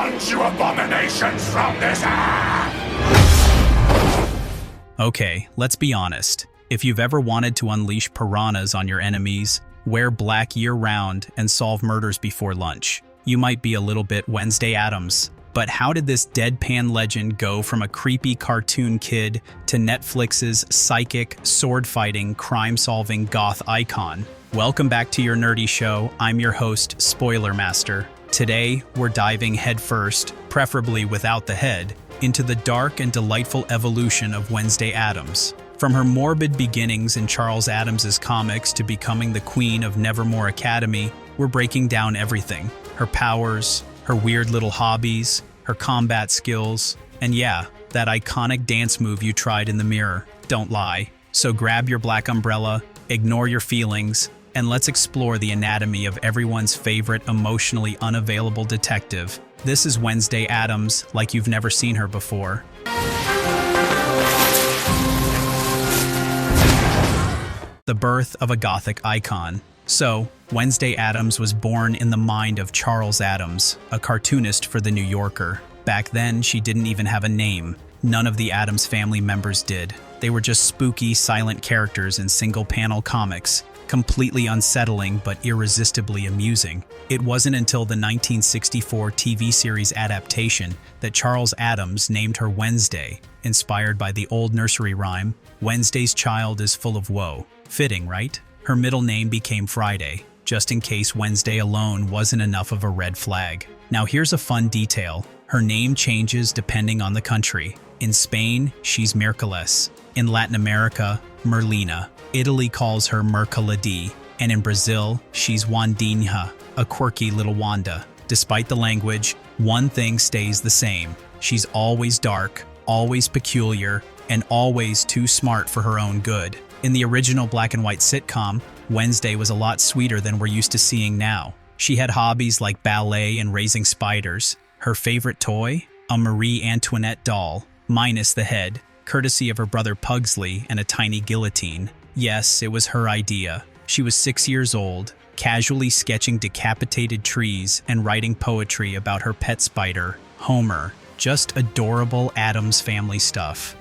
Launch, you abominations, from this earth! Okay, let's be honest. If you've ever wanted to unleash piranhas on your enemies, wear black year-round, and solve murders before lunch, you might be a little bit Wednesday Addams. But how did this deadpan legend go from a creepy cartoon kid to Netflix's psychic, sword-fighting, crime-solving goth icon? Welcome back to your nerdy show. I'm your host, Spoiler Master. Today, we're diving headfirst, preferably without the head, into the dark and delightful evolution of Wednesday Addams. From her morbid beginnings in Charles Addams's comics to becoming the queen of Nevermore Academy, we're breaking down everything. Her powers, her weird little hobbies, her combat skills, and yeah, that iconic dance move you tried in the mirror. Don't lie. So grab your black umbrella, ignore your feelings, and let's explore the anatomy of everyone's favorite emotionally unavailable detective. This is Wednesday Addams, like you've never seen her before. The birth of a gothic icon. So, Wednesday Addams was born in the mind of Charles Addams, a cartoonist for The New Yorker. Back then, she didn't even have a name. None of the Addams family members did. They were just spooky, silent characters in single-panel comics, completely unsettling but irresistibly amusing. It wasn't until the 1964 TV series adaptation that Charles Addams named her Wednesday, inspired by the old nursery rhyme, "Wednesday's child is full of woe." Fitting, right? Her middle name became Friday, just in case Wednesday alone wasn't enough of a red flag. Now here's a fun detail. Her name changes depending on the country. In Spain, she's Mércoles. In Latin America, Merlina. Italy calls her Mercaledi. And in Brazil, she's Wandinha, a quirky little Wanda. Despite the language, one thing stays the same. She's always dark, always peculiar, and always too smart for her own good. In the original black and white sitcom, Wednesday was a lot sweeter than we're used to seeing now. She had hobbies like ballet and raising spiders. Her favorite toy? A Marie Antoinette doll, minus the head, courtesy of her brother Pugsley and a tiny guillotine. Yes, it was her idea. She was 6 years old, casually sketching decapitated trees and writing poetry about her pet spider, Homer. Just adorable Addams family stuff.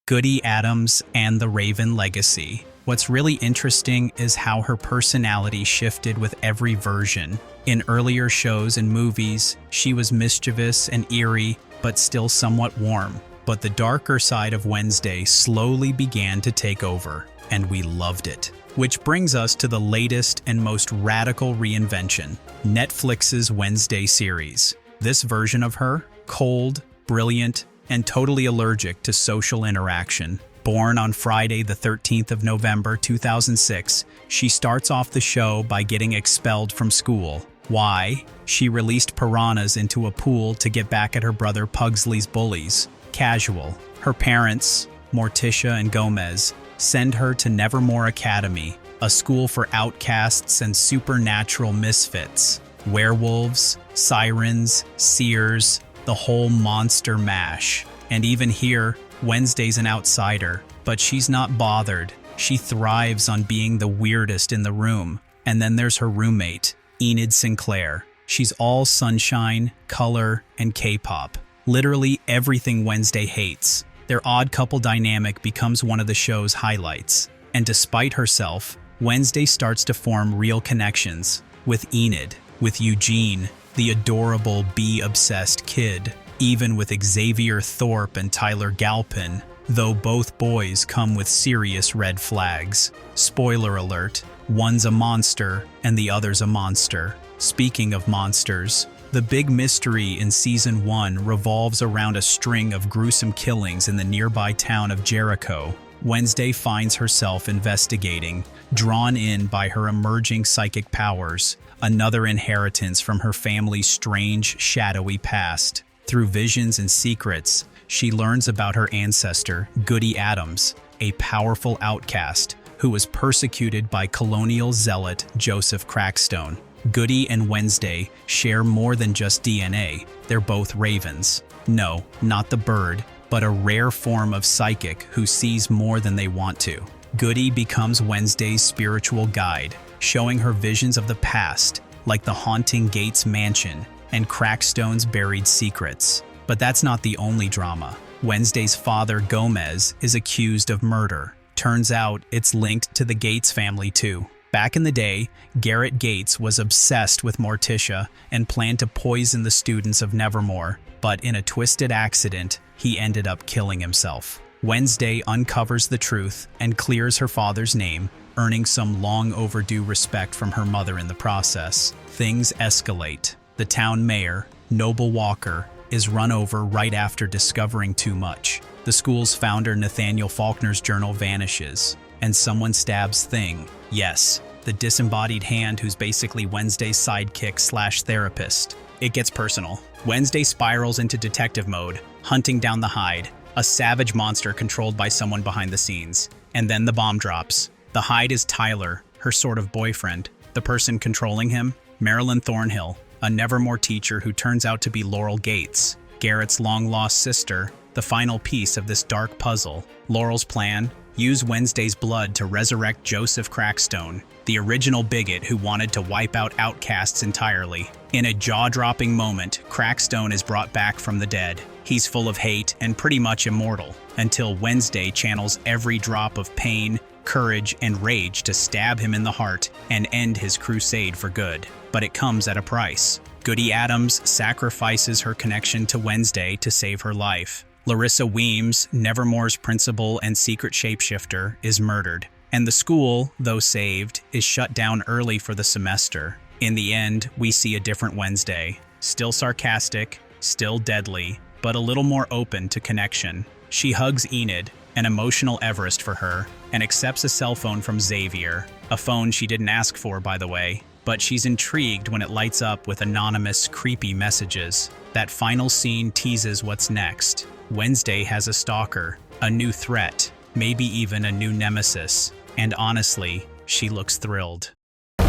Goody Addams and the Raven legacy. What's really interesting is how her personality shifted with every version. In earlier shows and movies, she was mischievous and eerie, but still somewhat warm. But the darker side of Wednesday slowly began to take over, and we loved it. Which brings us to the latest and most radical reinvention, Netflix's Wednesday series. This version of her, cold, brilliant, and totally allergic to social interaction. Born on Friday the 13th of November 2006, she starts off the show by getting expelled from school. Why? She released piranhas into a pool to get back at her brother Pugsley's bullies. Casual. Her parents, Morticia and Gomez, send her to Nevermore Academy, a school for outcasts and supernatural misfits. Werewolves, sirens, seers, the whole monster mash. And even here, Wednesday's an outsider, but she's not bothered. She thrives on being the weirdest in the room. And then there's her roommate, Enid Sinclair. She's all sunshine, color, and K-pop. Literally everything Wednesday hates. Their odd couple dynamic becomes one of the show's highlights. And despite herself, Wednesday starts to form real connections with Enid, with Eugene, the adorable bee-obsessed kid, even with Xavier Thorpe and Tyler Galpin, though both boys come with serious red flags. Spoiler alert, one's a monster and the other's a monster. Speaking of monsters, the big mystery in Season 1 revolves around a string of gruesome killings in the nearby town of Jericho. Wednesday finds herself investigating, drawn in by her emerging psychic powers, another inheritance from her family's strange, shadowy past. Through visions and secrets, she learns about her ancestor, Goody Addams, a powerful outcast who was persecuted by colonial zealot Joseph Crackstone. Goody and Wednesday share more than just DNA. They're both ravens. No, not the bird, but a rare form of psychic who sees more than they want to. Goody becomes Wednesday's spiritual guide, showing her visions of the past, like the haunting Gates mansion and Crackstone's buried secrets. But that's not the only drama. Wednesday's father, Gomez, is accused of murder. Turns out it's linked to the Gates family too. Back in the day, Garrett Gates was obsessed with Morticia and planned to poison the students of Nevermore, but in a twisted accident, he ended up killing himself. Wednesday uncovers the truth and clears her father's name, earning some long overdue respect from her mother in the process. Things escalate. The town mayor, Noble Walker, is run over right after discovering too much. The school's founder, Nathaniel Faulkner's journal vanishes, and someone stabs Thing. Yes, the disembodied hand who's basically Wednesday's sidekick/therapist. It gets personal. Wednesday spirals into detective mode, hunting down the Hyde, a savage monster controlled by someone behind the scenes. And then the bomb drops. The Hyde is Tyler, her sort of boyfriend. The person controlling him? Marilyn Thornhill, a Nevermore teacher who turns out to be Laurel Gates, Garrett's long-lost sister, the final piece of this dark puzzle. Laurel's plan? Use Wednesday's blood to resurrect Joseph Crackstone, the original bigot who wanted to wipe out outcasts entirely. In a jaw-dropping moment, Crackstone is brought back from the dead. He's full of hate and pretty much immortal, until Wednesday channels every drop of pain, courage, and rage to stab him in the heart and end his crusade for good. But it comes at a price. Goody Addams sacrifices her connection to Wednesday to save her life. Larissa Weems, Nevermore's principal and secret shapeshifter, is murdered. And the school, though saved, is shut down early for the semester. In the end, we see a different Wednesday. Still sarcastic, still deadly, but a little more open to connection. She hugs Enid, an emotional Everest for her, and accepts a cell phone from Xavier. A phone she didn't ask for, by the way. But she's intrigued when it lights up with anonymous, creepy messages. That final scene teases what's next. Wednesday has a stalker, a new threat, maybe even a new nemesis. And honestly, she looks thrilled.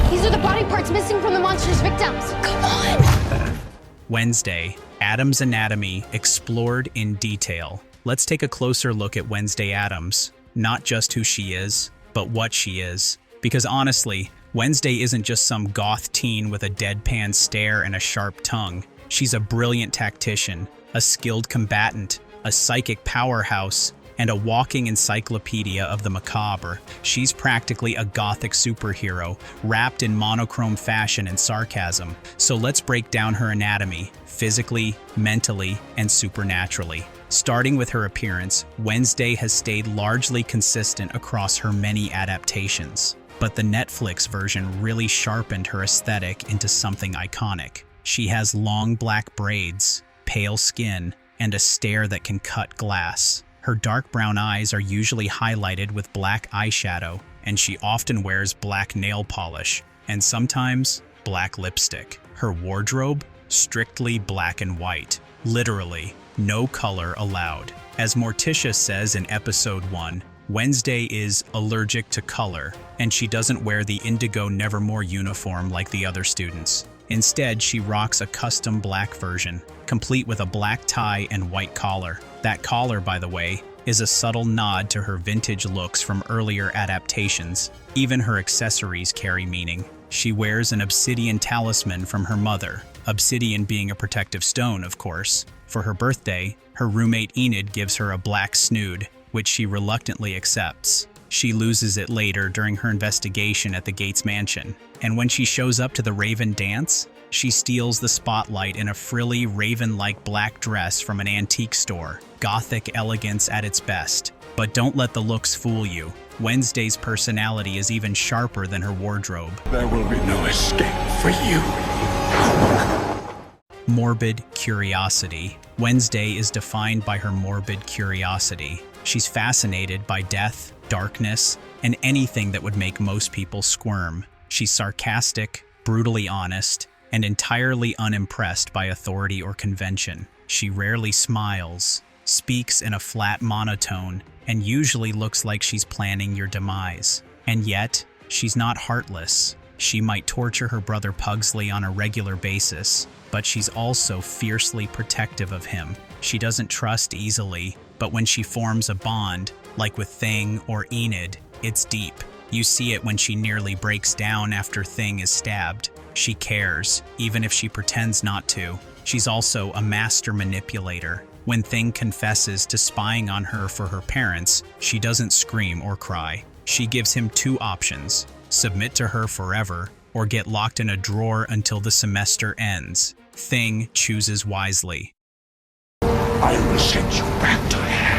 These are the body parts missing from the monster's victims. Come on! Wednesday, Addams' anatomy explored in detail. Let's take a closer look at Wednesday Addams. Not just who she is, but what she is. Because honestly, Wednesday isn't just some goth teen with a deadpan stare and a sharp tongue. She's a brilliant tactician, a skilled combatant, a psychic powerhouse, and a walking encyclopedia of the macabre. She's practically a gothic superhero, wrapped in monochrome fashion and sarcasm. So let's break down her anatomy, physically, mentally, and supernaturally. Starting with her appearance, Wednesday has stayed largely consistent across her many adaptations. But the Netflix version really sharpened her aesthetic into something iconic. She has long black braids, pale skin, and a stare that can cut glass. Her dark brown eyes are usually highlighted with black eyeshadow, and she often wears black nail polish, and sometimes black lipstick. Her wardrobe? Strictly black and white. Literally, no color allowed. As Morticia says in episode 1, Wednesday is allergic to color, and she doesn't wear the indigo Nevermore uniform like the other students. Instead, she rocks a custom black version, complete with a black tie and white collar. That collar, by the way, is a subtle nod to her vintage looks from earlier adaptations. Even her accessories carry meaning. She wears an obsidian talisman from her mother, obsidian being a protective stone, of course. For her birthday, her roommate Enid gives her a black snood, which she reluctantly accepts. She loses it later during her investigation at the Gates mansion. And when she shows up to the Raven dance, she steals the spotlight in a frilly raven-like black dress from an antique store. Gothic elegance at its best. But don't let the looks fool you. Wednesday's personality is even sharper than her wardrobe. There will be no escape for you. Morbid Curiosity. Wednesday is defined by her morbid curiosity. She's fascinated by death, darkness, and anything that would make most people squirm. She's sarcastic, brutally honest, and entirely unimpressed by authority or convention. She rarely smiles, speaks in a flat monotone, and usually looks like she's planning your demise. And yet, she's not heartless. She might torture her brother Pugsley on a regular basis, but she's also fiercely protective of him. She doesn't trust easily, but when she forms a bond, like with Thing or Enid, it's deep. You see it when she nearly breaks down after Thing is stabbed. She cares, even if she pretends not to. She's also a master manipulator. When Thing confesses to spying on her for her parents, she doesn't scream or cry. She gives him two options: submit to her forever, or get locked in a drawer until the semester ends. Thing chooses wisely. I will send you back to hell.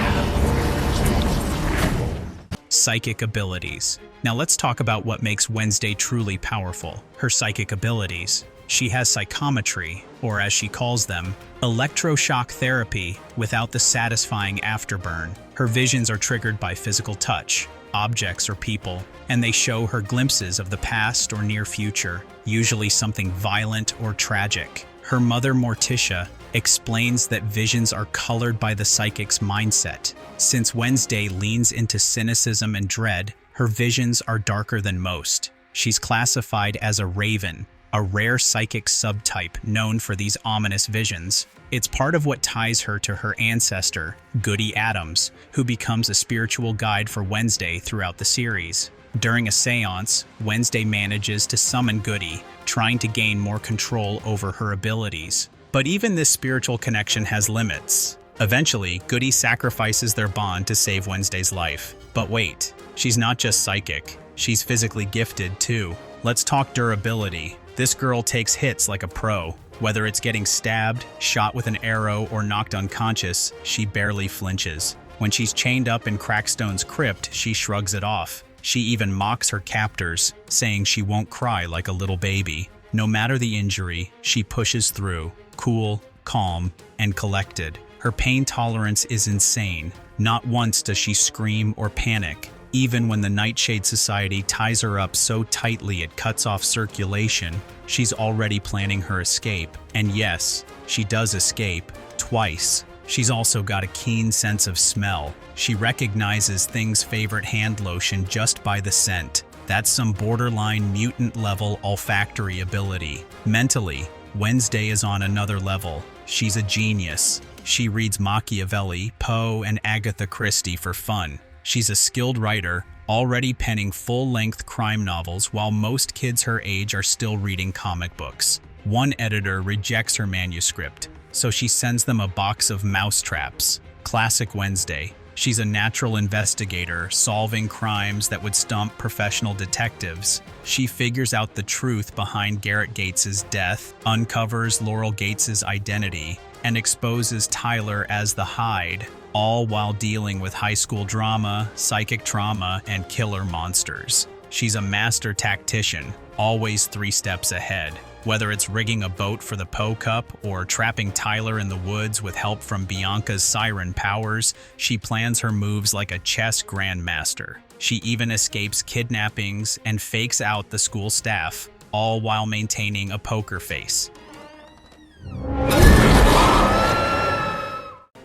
Psychic abilities. Now let's talk about what makes Wednesday truly powerful. Her psychic abilities. She has psychometry, or as she calls them, electroshock therapy without the satisfying afterburn. Her visions are triggered by physical touch, objects or people, and they show her glimpses of the past or near future, usually something violent or tragic. Her mother, Morticia, explains that visions are colored by the psychic's mindset. Since Wednesday leans into cynicism and dread, her visions are darker than most. She's classified as a raven, a rare psychic subtype known for these ominous visions. It's part of what ties her to her ancestor, Goody Addams, who becomes a spiritual guide for Wednesday throughout the series. During a seance, Wednesday manages to summon Goody, trying to gain more control over her abilities. But even this spiritual connection has limits. Eventually, Goody sacrifices their bond to save Wednesday's life. But wait, she's not just psychic, she's physically gifted too. Let's talk durability. This girl takes hits like a pro. Whether it's getting stabbed, shot with an arrow, or knocked unconscious, she barely flinches. When she's chained up in Crackstone's crypt, she shrugs it off. She even mocks her captors, saying she won't cry like a little baby. No matter the injury, she pushes through, cool, calm, and collected. Her pain tolerance is insane. Not once does she scream or panic. Even when the Nightshade Society ties her up so tightly it cuts off circulation, she's already planning her escape. And yes, she does escape, twice. She's also got a keen sense of smell. She recognizes Thing's favorite hand lotion just by the scent. That's some borderline mutant-level olfactory ability. Mentally, Wednesday is on another level. She's a genius. She reads Machiavelli, Poe, and Agatha Christie for fun. She's a skilled writer, already penning full-length crime novels while most kids her age are still reading comic books. One editor rejects her manuscript, so she sends them a box of mousetraps. Classic Wednesday. She's a natural investigator, solving crimes that would stump professional detectives. She figures out the truth behind Garrett Gates's death, uncovers Laurel Gates's identity, and exposes Tyler as the Hyde, all while dealing with high school drama, psychic trauma, and killer monsters. She's a master tactician, always 3 steps ahead. Whether it's rigging a boat for the Poe Cup or trapping Tyler in the woods with help from Bianca's siren powers, she plans her moves like a chess grandmaster. She even escapes kidnappings and fakes out the school staff, all while maintaining a poker face.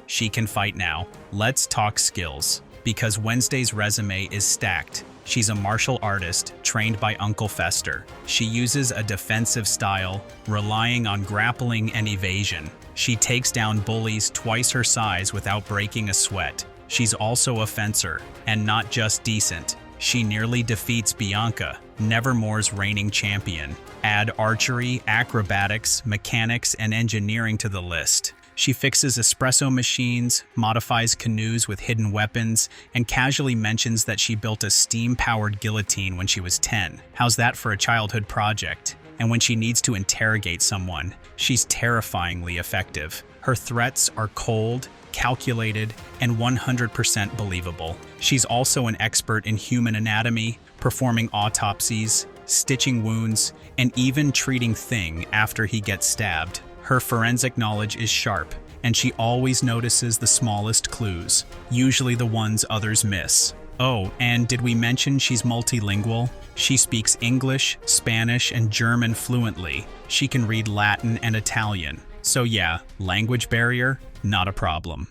She can fight now. Let's talk skills. Because Wednesday's resume is stacked. She's a martial artist trained by Uncle Fester. She uses a defensive style, relying on grappling and evasion. She takes down bullies twice her size without breaking a sweat. She's also a fencer, and not just decent. She nearly defeats Bianca, Nevermore's reigning champion. Add archery, acrobatics, mechanics, and engineering to the list. She fixes espresso machines, modifies canoes with hidden weapons, and casually mentions that she built a steam-powered guillotine when she was 10. How's that for a childhood project? And when she needs to interrogate someone, she's terrifyingly effective. Her threats are cold, calculated, and 100% believable. She's also an expert in human anatomy, performing autopsies, stitching wounds, and even treating Thing after he gets stabbed. Her forensic knowledge is sharp, and she always notices the smallest clues, usually the ones others miss. Oh, and did we mention she's multilingual? She speaks English, Spanish, and German fluently. She can read Latin and Italian. So yeah, language barrier, not a problem.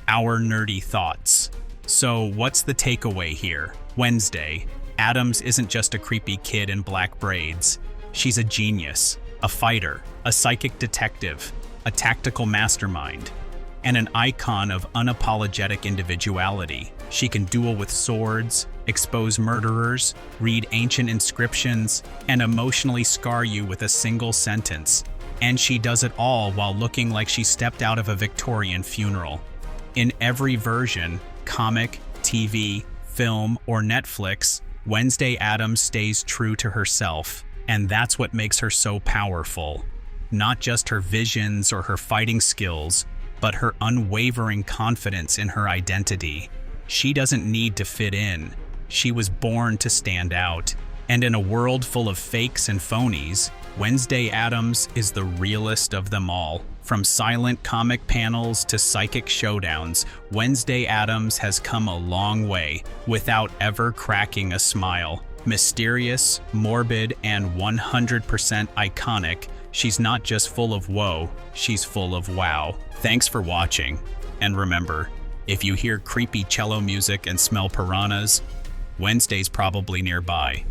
Our nerdy thoughts. So what's the takeaway here? Wednesday. Addams isn't just a creepy kid in black braids. She's a genius, a fighter, a psychic detective, a tactical mastermind. and an icon of unapologetic individuality. She can duel with swords, expose murderers, read ancient inscriptions, and emotionally scar you with a single sentence. And she does it all while looking like she stepped out of a Victorian funeral. In every version, comic, TV, film, or Netflix, Wednesday Addams stays true to herself, and that's what makes her so powerful. Not just her visions or her fighting skills, but her unwavering confidence in her identity. She doesn't need to fit in. She was born to stand out. And in a world full of fakes and phonies, Wednesday Addams is the realest of them all. From silent comic panels to psychic showdowns, Wednesday Addams has come a long way without ever cracking a smile. Mysterious, morbid, and 100% iconic, she's not just full of woe, she's full of wow. Thanks for watching. And remember, if you hear creepy cello music and smell piranhas, Wednesday's probably nearby.